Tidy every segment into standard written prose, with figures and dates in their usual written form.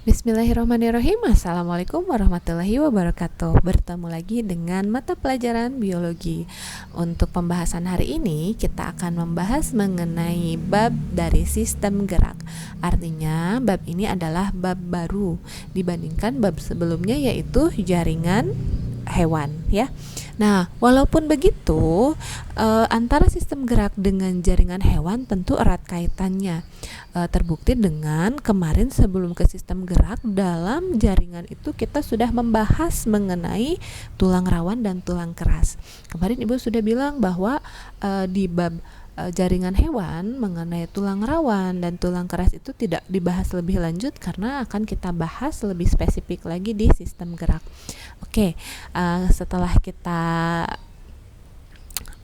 Bismillahirrahmanirrahim. Assalamualaikum warahmatullahi wabarakatuh. Bertemu lagi dengan mata pelajaran biologi. Untuk pembahasan hari ini kita akan membahas mengenai bab dari sistem gerak. Artinya bab ini adalah bab baru dibandingkan bab sebelumnya, yaitu jaringan hewan, ya. Nah, walaupun begitu, antara sistem gerak dengan jaringan hewan tentu erat kaitannya. Terbukti dengan kemarin sebelum ke sistem gerak, dalam jaringan itu kita sudah membahas mengenai tulang rawan dan tulang keras. Kemarin Ibu sudah bilang bahwa di bab jaringan hewan mengenai tulang rawan dan tulang keras itu tidak dibahas lebih lanjut karena akan kita bahas lebih spesifik lagi di sistem gerak. Oke, setelah kita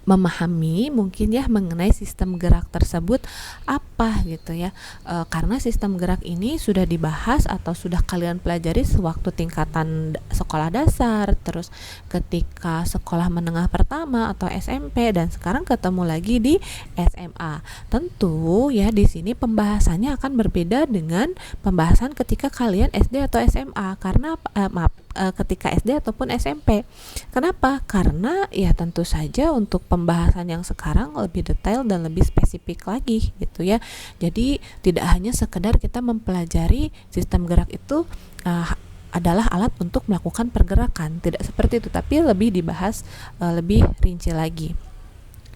memahami mungkin ya mengenai sistem gerak tersebut apa gitu ya, karena sistem gerak ini sudah dibahas atau sudah kalian pelajari sewaktu tingkatan sekolah dasar, terus ketika sekolah menengah pertama atau SMP, dan sekarang ketemu lagi di SMA. Tentu ya di sini pembahasannya akan berbeda dengan pembahasan ketika kalian SD atau SMA, karena ketika SD ataupun SMP. Kenapa? Karena ya tentu saja untuk pembahasan yang sekarang lebih detail dan lebih spesifik lagi gitu ya. Jadi tidak hanya sekedar kita mempelajari sistem gerak itu adalah alat untuk melakukan pergerakan, tidak seperti itu, tapi lebih dibahas lebih rinci lagi.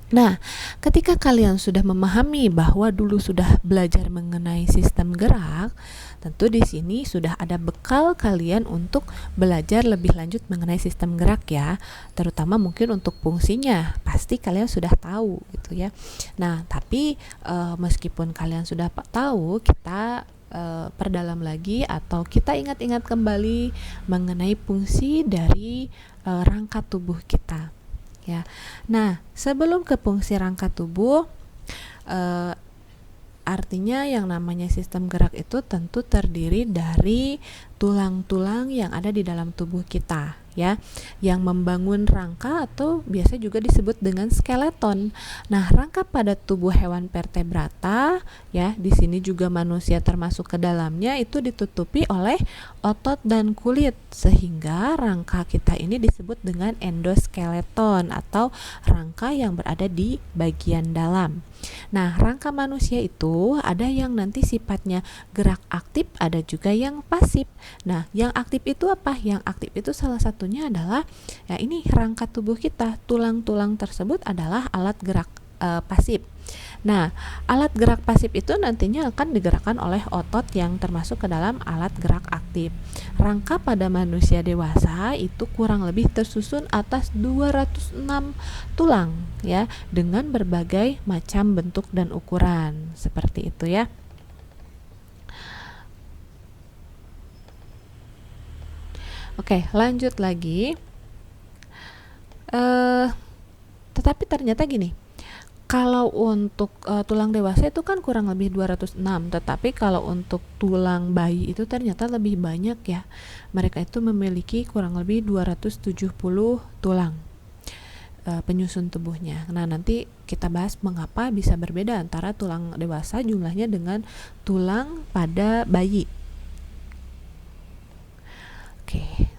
Nah, ketika kalian sudah memahami bahwa dulu sudah belajar mengenai sistem gerak, tentu di sini sudah ada bekal kalian untuk belajar lebih lanjut mengenai sistem gerak ya, terutama mungkin untuk fungsinya. Pasti kalian sudah tahu gitu ya. Nah, tapi meskipun kalian sudah tahu, kita perdalam lagi atau kita ingat-ingat kembali mengenai fungsi dari rangka tubuh kita. Ya. Nah, sebelum ke fungsi rangka tubuh, artinya yang namanya sistem gerak itu tentu terdiri dari tulang-tulang yang ada di dalam tubuh kita, ya, yang membangun rangka atau biasa juga disebut dengan skeleton. Nah, rangka pada tubuh hewan vertebrata, ya, di sini juga manusia termasuk ke dalamnya, itu ditutupi oleh otot dan kulit, sehingga rangka kita ini disebut dengan endoskeleton atau rangka yang berada di bagian dalam. Nah, rangka manusia itu ada yang nanti sifatnya gerak aktif, ada juga yang pasif. Nah, yang aktif itu apa? Yang aktif itu salah satunya adalah ya ini rangka tubuh kita, tulang-tulang tersebut adalah alat gerak pasif. Nah, alat gerak pasif itu nantinya akan digerakkan oleh otot yang termasuk ke dalam alat gerak aktif. Rangka pada manusia dewasa itu kurang lebih tersusun atas 206 tulang ya, dengan berbagai macam bentuk dan ukuran. Seperti itu ya. Oke, lanjut lagi. Tetapi ternyata gini, kalau untuk tulang dewasa itu kan kurang lebih 206, tetapi kalau untuk tulang bayi itu ternyata lebih banyak ya. Mereka itu memiliki kurang lebih 270 tulang penyusun tubuhnya. Nah, nanti kita bahas mengapa bisa berbeda antara tulang dewasa jumlahnya dengan tulang pada bayi. Oke.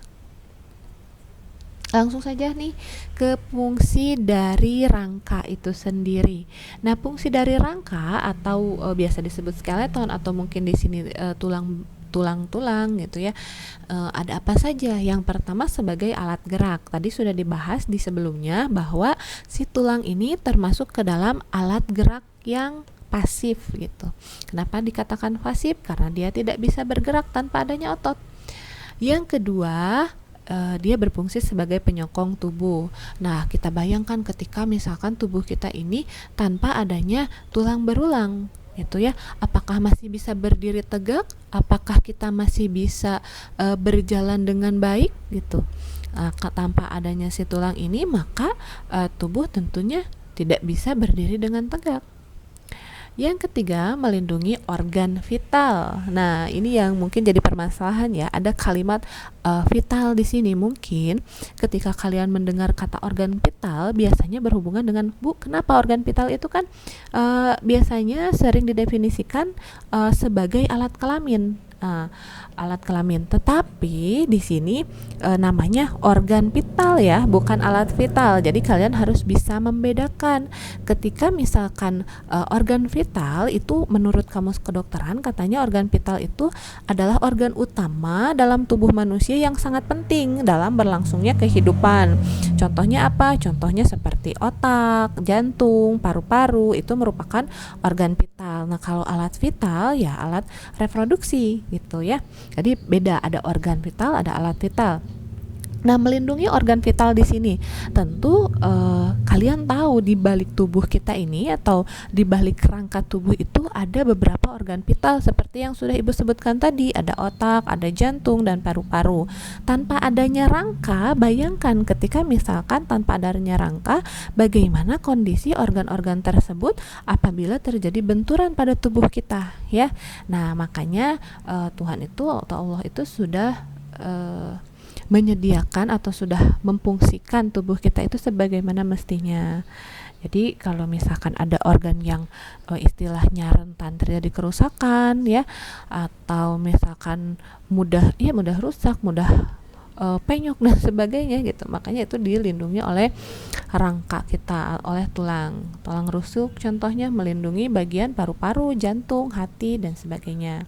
Langsung saja nih ke fungsi dari rangka itu sendiri. Nah, fungsi dari rangka atau biasa disebut skeleton atau mungkin di sini tulang-tulang gitu ya. Ada apa saja? Yang pertama sebagai alat gerak. Tadi sudah dibahas di sebelumnya bahwa si tulang ini termasuk ke dalam alat gerak yang pasif gitu. Kenapa dikatakan pasif? Karena dia tidak bisa bergerak tanpa adanya otot. Yang kedua, dia berfungsi sebagai penyokong tubuh. Nah, kita bayangkan ketika misalkan tubuh kita ini tanpa adanya tulang berulang, itu ya, apakah masih bisa berdiri tegak? Apakah kita masih bisa berjalan dengan baik gitu? Tanpa adanya si tulang ini, maka tubuh tentunya tidak bisa berdiri dengan tegak. Yang ketiga, melindungi organ vital. Nah, ini yang mungkin jadi permasalahan ya. Ada kalimat vital di sini. Mungkin ketika kalian mendengar kata organ vital, biasanya berhubungan dengan, Bu, kenapa organ vital itu kan biasanya sering didefinisikan sebagai alat kelamin. alat kelamin. Tetapi di sini namanya organ vital ya, bukan alat vital. Jadi kalian harus bisa membedakan. Ketika misalkan organ vital itu menurut Kamus Kedokteran katanya organ vital itu adalah organ utama dalam tubuh manusia yang sangat penting dalam berlangsungnya kehidupan. Contohnya apa? Contohnya seperti otak, jantung, paru-paru itu merupakan organ vital. Nah, kalau alat vital ya alat reproduksi gitu ya. Jadi beda, ada organ vital, ada alat vital. Nah, melindungi organ vital di sini tentu kalian tahu di balik tubuh kita ini atau di balik rangka tubuh itu ada beberapa organ vital seperti yang sudah Ibu sebutkan tadi, ada otak, ada jantung dan paru-paru. Tanpa adanya rangka, bayangkan ketika misalkan tanpa adanya rangka, bagaimana kondisi organ-organ tersebut apabila terjadi benturan pada tubuh kita ya. Nah, makanya Tuhan itu atau Allah itu sudah menyediakan atau sudah memfungsikan tubuh kita itu sebagaimana mestinya. Jadi kalau misalkan ada organ yang istilahnya rentan terjadi kerusakan ya, atau misalkan mudah rusak, mudah penyok dan sebagainya gitu, makanya itu dilindungi oleh rangka kita, oleh tulang rusuk contohnya, melindungi bagian paru-paru, jantung, hati dan sebagainya.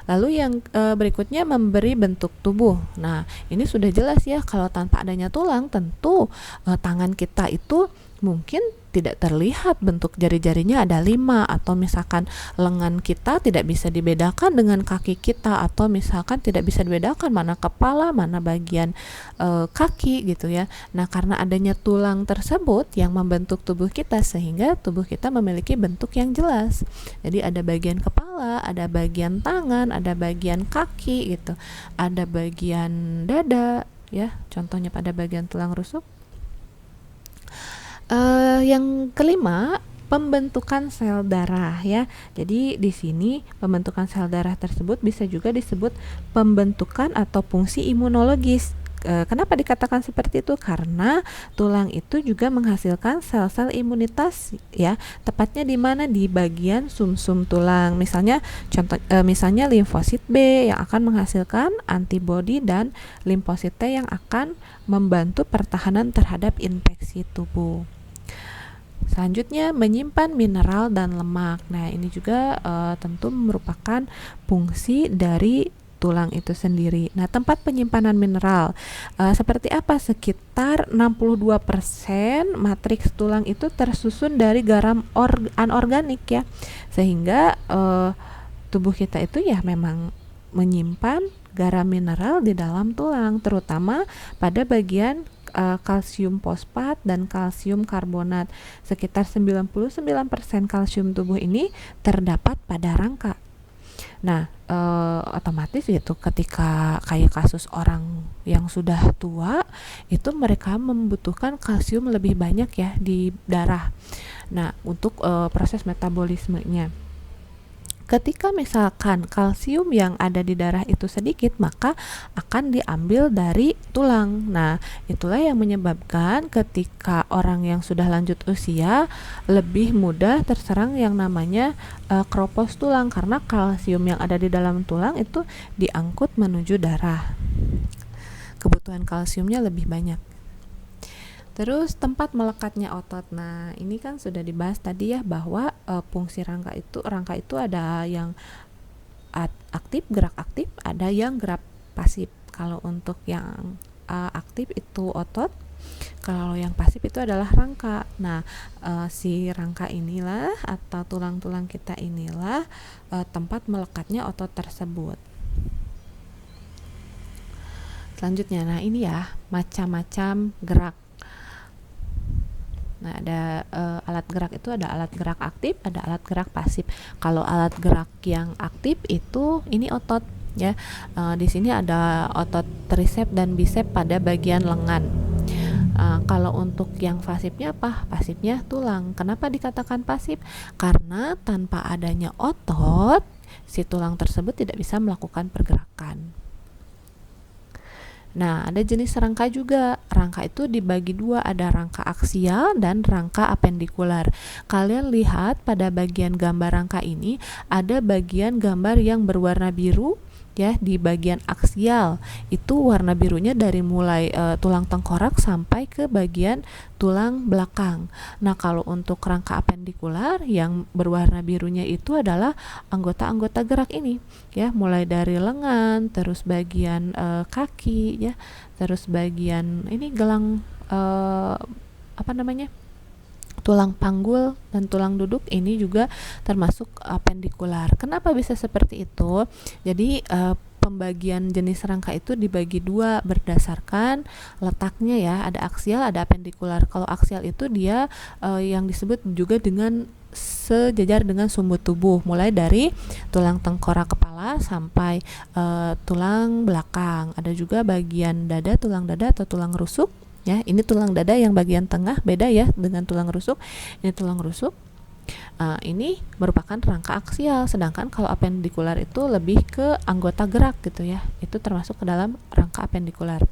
Lalu yang berikutnya memberi bentuk tubuh. Nah, ini sudah jelas ya, kalau tanpa adanya tulang tentu tangan kita itu mungkin tidak terlihat bentuk jari-jarinya ada 5, atau misalkan lengan kita tidak bisa dibedakan dengan kaki kita, atau misalkan tidak bisa dibedakan mana kepala, mana bagian kaki gitu ya. Nah, karena adanya tulang tersebut yang membentuk tubuh kita sehingga tubuh kita memiliki bentuk yang jelas. Jadi ada bagian kepala, ada bagian tangan, ada bagian kaki gitu, ada bagian dada ya, contohnya pada bagian tulang rusuk. Yang kelima, pembentukan sel darah ya. Jadi di sini pembentukan sel darah tersebut bisa juga disebut pembentukan atau fungsi imunologis. Kenapa dikatakan seperti itu? Karena tulang itu juga menghasilkan sel-sel imunitas ya. Tepatnya di mana? Di bagian sumsum tulang. Misalnya misalnya limfosit B yang akan menghasilkan antibodi dan limfosit T yang akan membantu pertahanan terhadap infeksi tubuh. Selanjutnya, menyimpan mineral dan lemak. Nah, ini juga tentu merupakan fungsi dari tulang itu sendiri. Nah, tempat penyimpanan mineral seperti apa? Sekitar 62% matriks tulang itu tersusun dari garam anorganik ya. Sehingga tubuh kita itu ya memang menyimpan garam mineral di dalam tulang, terutama pada bagian kalsium fosfat dan kalsium karbonat. Sekitar 99% kalsium tubuh ini terdapat pada rangka. Nah, otomatis gitu ketika kayak kasus orang yang sudah tua, itu mereka membutuhkan kalsium lebih banyak ya di darah. Nah, untuk proses metabolismenya. Ketika misalkan kalsium yang ada di darah itu sedikit, maka akan diambil dari tulang. Nah, itulah yang menyebabkan ketika orang yang sudah lanjut usia lebih mudah terserang yang namanya kropos tulang, karena kalsium yang ada di dalam tulang itu diangkut menuju darah. Kebutuhan kalsiumnya lebih banyak. Terus tempat melekatnya otot. Nah, ini kan sudah dibahas tadi ya bahwa fungsi rangka itu ada yang aktif, gerak aktif, ada yang gerak pasif. Kalau untuk yang aktif itu otot, kalau yang pasif itu adalah rangka. Nah, si rangka inilah atau tulang-tulang kita inilah tempat melekatnya otot tersebut. Selanjutnya, nah ini ya macam-macam gerak. Nah, ada alat gerak itu ada alat gerak aktif, ada alat gerak pasif. Kalau alat gerak yang aktif itu ini otot ya. Di sini ada otot tricep dan bicep pada bagian lengan. Kalau untuk yang pasifnya apa? Pasifnya tulang. Kenapa dikatakan pasif? Karena tanpa adanya otot, si tulang tersebut tidak bisa melakukan pergerakan. Nah, ada jenis rangka juga. Rangka itu dibagi dua, ada rangka aksial dan rangka apendikular. Kalian lihat pada bagian gambar rangka ini, ada bagian gambar yang berwarna biru ya di bagian aksial itu warna birunya dari mulai tulang tengkorak sampai ke bagian tulang belakang. Nah, kalau untuk rangka apendikular yang berwarna birunya itu adalah anggota-anggota gerak ini, ya, mulai dari lengan, terus bagian kaki, ya, terus bagian ini gelang apa namanya? Tulang panggul dan tulang duduk ini juga termasuk apendikular. Kenapa bisa seperti itu? Jadi pembagian jenis rangka itu dibagi dua berdasarkan letaknya, ya. Ada aksial, ada apendikular. Kalau aksial itu dia yang disebut juga dengan sejajar dengan sumbu tubuh, mulai dari tulang tengkorak kepala sampai tulang belakang. Ada juga bagian dada, tulang dada atau tulang rusuk. Ya, ini tulang dada yang bagian tengah, beda ya dengan tulang rusuk. Ini tulang rusuk. Ini merupakan rangka aksial, sedangkan kalau apendikular itu lebih ke anggota gerak gitu ya. Itu termasuk ke dalam rangka apendikular.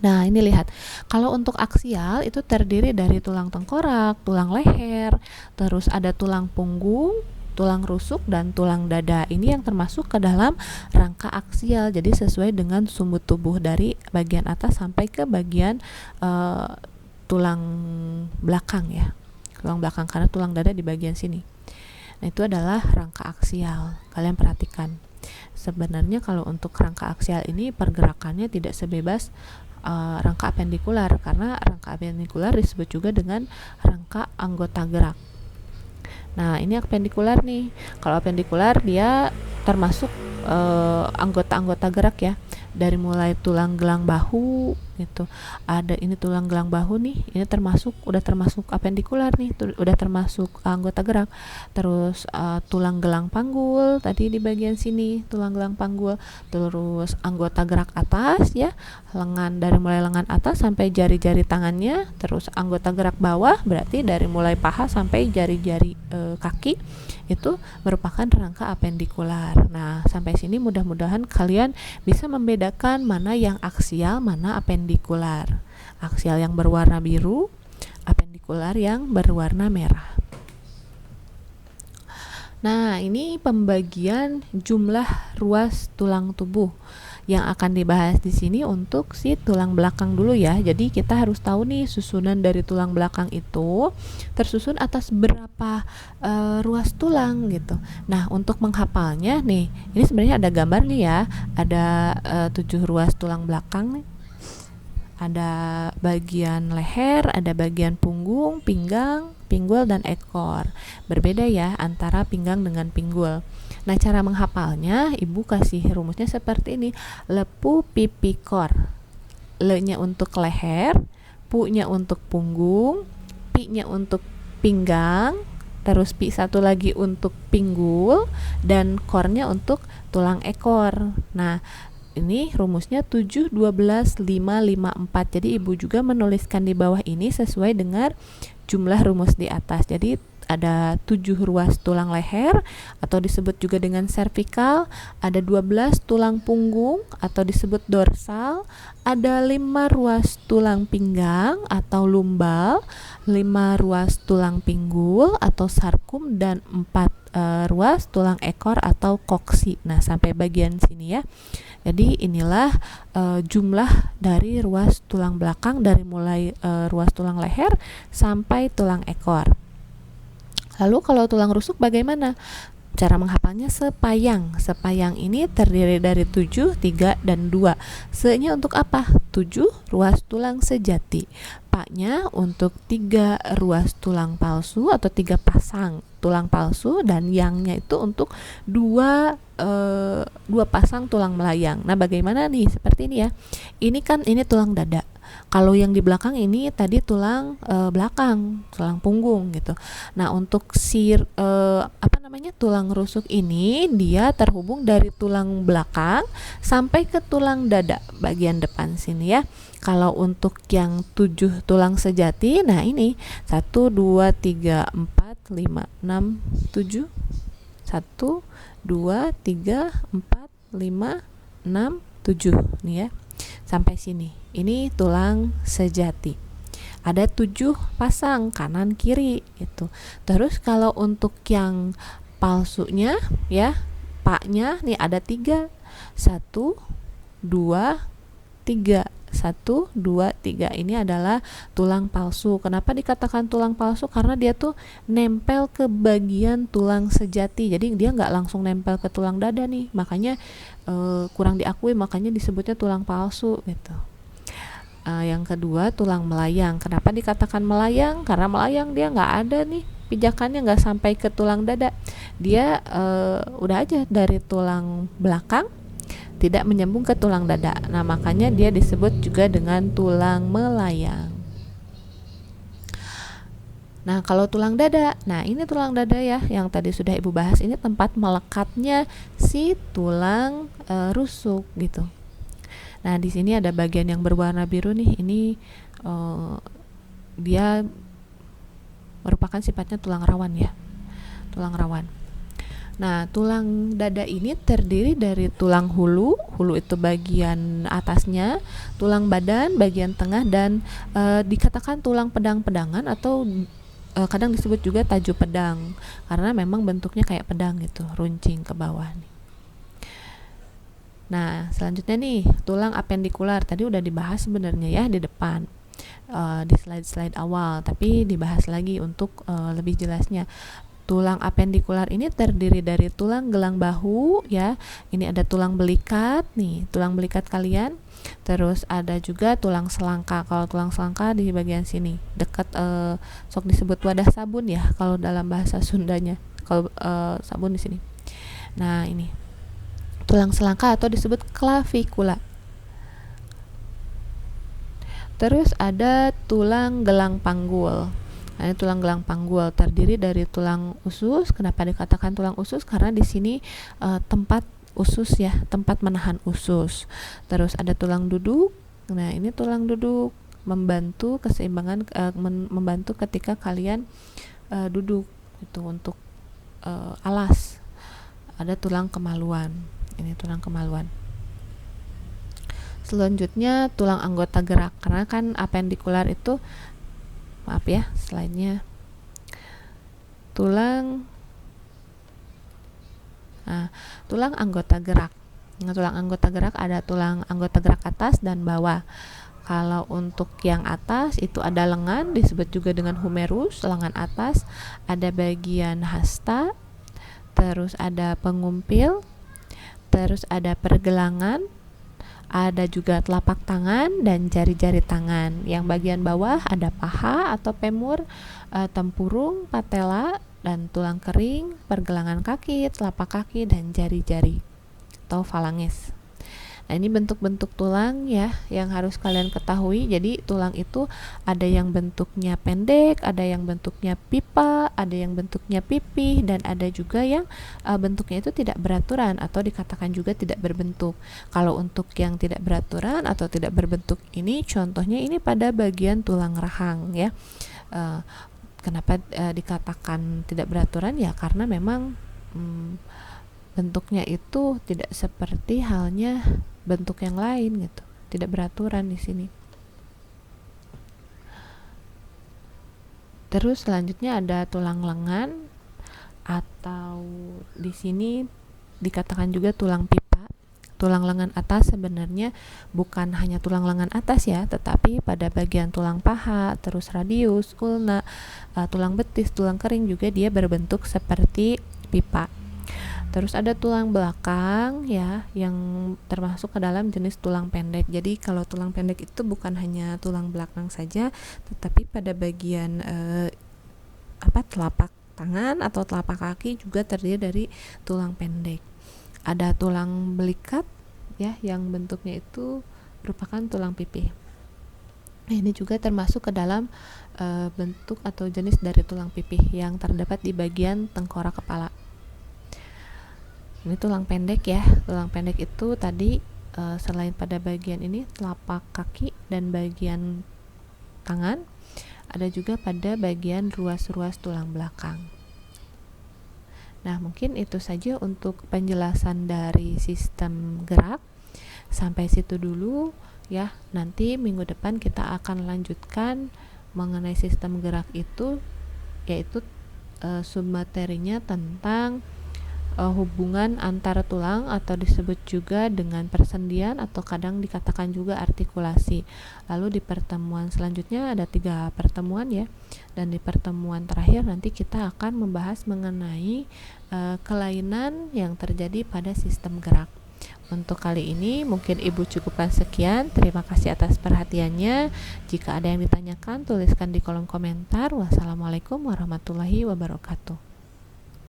Nah, ini lihat. Kalau untuk aksial itu terdiri dari tulang tengkorak, tulang leher, terus ada tulang punggung, tulang rusuk, dan tulang dada. Ini yang termasuk ke dalam rangka aksial. Jadi sesuai dengan sumbu tubuh dari bagian atas sampai ke bagian tulang belakang, ya. Tulang belakang, karena tulang dada di bagian sini. Nah, itu adalah rangka aksial. Kalian perhatikan. Sebenarnya kalau untuk rangka aksial ini pergerakannya tidak sebebas rangka apendikular, karena rangka apendikular disebut juga dengan rangka anggota gerak. Nah, ini apendikular nih. Kalau apendikular dia termasuk anggota-anggota gerak, ya. Dari mulai tulang gelang bahu gitu. Ada ini tulang gelang bahu nih, ini udah termasuk apendikular nih, udah termasuk anggota gerak. Terus tulang gelang panggul tadi di bagian sini, tulang gelang panggul. Terus anggota gerak atas, ya, lengan, dari mulai lengan atas sampai jari-jari tangannya. Terus anggota gerak bawah berarti dari mulai paha sampai jari-jari kaki, itu merupakan rangka apendikular. Nah, sampai sini mudah-mudahan kalian bisa membedakan mana yang aksial, mana apendikular. Aksial yang berwarna biru, apendikular yang berwarna merah. Nah, ini pembagian jumlah ruas tulang tubuh yang akan dibahas di sini untuk si tulang belakang dulu, ya. Jadi kita harus tahu nih susunan dari tulang belakang itu tersusun atas berapa ruas tulang gitu. Nah, untuk menghafalnya nih, ini sebenarnya ada gambar nih, ya. Ada 7 ruas tulang belakang nih. Ada bagian leher, ada bagian punggung, pinggang, pinggul, dan ekor. Berbeda ya antara pinggang dengan pinggul. Nah, cara menghafalnya ibu kasih rumusnya seperti ini. Lepu pipi kor. Le-nya untuk leher, pu-nya untuk punggung, pi-nya untuk pinggang, terus pi satu lagi untuk pinggul, dan kornya untuk tulang ekor. Nah, ini rumusnya 7, 12, 5, 5, 4. Jadi ibu juga menuliskan di bawah ini sesuai dengan jumlah rumus di atas. Jadi ada 7 ruas tulang leher atau disebut juga dengan servikal, ada 12 tulang punggung atau disebut dorsal, ada 5 ruas tulang pinggang atau lumbal, 5 ruas tulang pinggul atau sarkum, dan 4 ruas tulang ekor atau koksi. Nah, sampai bagian sini, ya. Jadi inilah jumlah dari ruas tulang belakang dari mulai ruas tulang leher sampai tulang ekor. Lalu kalau tulang rusuk bagaimana? Cara menghafalnya sepayang. Sepayang ini terdiri dari 7, 3, dan 2. Se-nya untuk apa? 7 ruas tulang sejati. Pa-nya untuk 3 ruas tulang palsu atau 3 pasang tulang palsu, dan yang-nya itu untuk 2 pasang tulang melayang. Nah, bagaimana nih? Seperti ini, ya. Ini tulang dada. Kalau yang di belakang ini tadi tulang belakang, tulang punggung gitu. Nah, untuk tulang rusuk ini dia terhubung dari tulang belakang sampai ke tulang dada bagian depan sini, ya. Kalau untuk yang 7 tulang sejati, nah ini 1, 2, 3, 4, 5, 6, 7. 1, 2, 3, 4, 5, 6, 7 nih, ya. Sampai sini. Ini tulang sejati. Ada 7 pasang kanan kiri itu. Terus kalau untuk yang palsunya, ya, paknya nih ada 3, 1, 2, 3. 1, 2, 3 ini adalah tulang palsu. Kenapa dikatakan tulang palsu? Karena dia tuh nempel ke bagian tulang sejati, jadi dia nggak langsung nempel ke tulang dada nih, makanya kurang diakui, makanya disebutnya tulang palsu gitu. Yang kedua, tulang melayang. Kenapa dikatakan melayang? Karena melayang dia nggak ada nih pijakannya, nggak sampai ke tulang dada, dia udah aja dari tulang belakang, tidak menyambung ke tulang dada. Nah, makanya dia disebut juga dengan tulang melayang. Nah, kalau tulang dada, nah ini tulang dada ya, yang tadi sudah Ibu bahas, ini tempat melekatnya si tulang rusuk gitu. Nah, di sini ada bagian yang berwarna biru nih, ini dia merupakan sifatnya tulang rawan ya, tulang rawan. Nah, tulang dada ini terdiri dari tulang hulu itu bagian atasnya, tulang badan bagian tengah, dan dikatakan tulang pedang-pedangan atau kadang disebut juga taju pedang, karena memang bentuknya kayak pedang gitu, runcing ke bawah nih. Nah, selanjutnya nih, tulang apendikular. Tadi udah dibahas sebenarnya ya di depan, di slide-slide awal, tapi dibahas lagi untuk lebih jelasnya. Tulang apendikular ini terdiri dari tulang gelang bahu ya. Ini ada tulang belikat nih, tulang belikat kalian. Terus ada juga tulang selangka. Kalau tulang selangka di bagian sini, dekat sok disebut wadah sabun ya kalau dalam bahasa Sundanya. Kalau sabun di sini. Nah, ini tulang selangka atau disebut klavikula. Terus ada tulang gelang panggul. Nah, ini tulang gelang panggul terdiri dari tulang usus. Kenapa dikatakan tulang usus? Karena di sini tempat usus ya, tempat menahan usus. Terus ada tulang duduk. Nah, ini tulang duduk membantu keseimbangan, membantu ketika kalian duduk itu untuk alas. Ada tulang kemaluan. Ini tulang kemaluan. Selanjutnya tulang anggota gerak, karena kan apendikular itu, maaf ya slide-nya, tulang anggota gerak. Nah, tulang anggota gerak ada tulang anggota gerak atas dan bawah. Kalau untuk yang atas itu ada lengan, disebut juga dengan humerus, lengan atas, ada bagian hasta, terus ada pengumpil, terus ada pergelangan, ada juga telapak tangan dan jari-jari tangan. Yang bagian bawah ada paha atau femur, tempurung, patella, dan tulang kering, pergelangan kaki, telapak kaki, dan jari-jari atau falanges. Nah, ini bentuk-bentuk tulang ya yang harus kalian ketahui. Jadi tulang itu ada yang bentuknya pendek, ada yang bentuknya pipa, ada yang bentuknya pipih, dan ada juga yang bentuknya itu tidak beraturan atau dikatakan juga tidak berbentuk. Kalau untuk yang tidak beraturan atau tidak berbentuk ini, contohnya ini pada bagian tulang rahang ya. Kenapa dikatakan tidak beraturan ya? Karena memang bentuknya itu tidak seperti halnya bentuk yang lain gitu, tidak beraturan di sini. Terus selanjutnya ada tulang lengan atau di sini dikatakan juga tulang pipa. Tulang lengan atas sebenarnya bukan hanya tulang lengan atas ya, tetapi pada bagian tulang paha, terus radius, ulna, tulang betis, tulang kering juga dia berbentuk seperti pipa. Terus ada tulang belakang ya, yang termasuk ke dalam jenis tulang pendek. Jadi kalau tulang pendek itu bukan hanya tulang belakang saja, tetapi pada bagian telapak tangan atau telapak kaki juga terdiri dari tulang pendek. Ada tulang belikat ya, yang bentuknya itu merupakan tulang pipih. Nah, ini juga termasuk ke dalam bentuk atau jenis dari tulang pipih yang terdapat di bagian tengkorak kepala. Ini tulang pendek ya. Tulang pendek itu tadi selain pada bagian ini telapak kaki dan bagian tangan, ada juga pada bagian ruas-ruas tulang belakang. Nah, mungkin itu saja untuk penjelasan dari sistem gerak. Sampai situ dulu ya. Nanti minggu depan kita akan lanjutkan mengenai sistem gerak itu, yaitu submaterinya tentang hubungan antara tulang atau disebut juga dengan persendian atau kadang dikatakan juga artikulasi. Lalu di pertemuan selanjutnya ada 3 pertemuan ya. Dan di pertemuan terakhir nanti kita akan membahas mengenai kelainan yang terjadi pada sistem gerak. Untuk kali ini mungkin Ibu cukupkan sekian. Terima kasih atas perhatiannya. Jika ada yang ditanyakan, tuliskan di kolom komentar. Wassalamualaikum warahmatullahi wabarakatuh.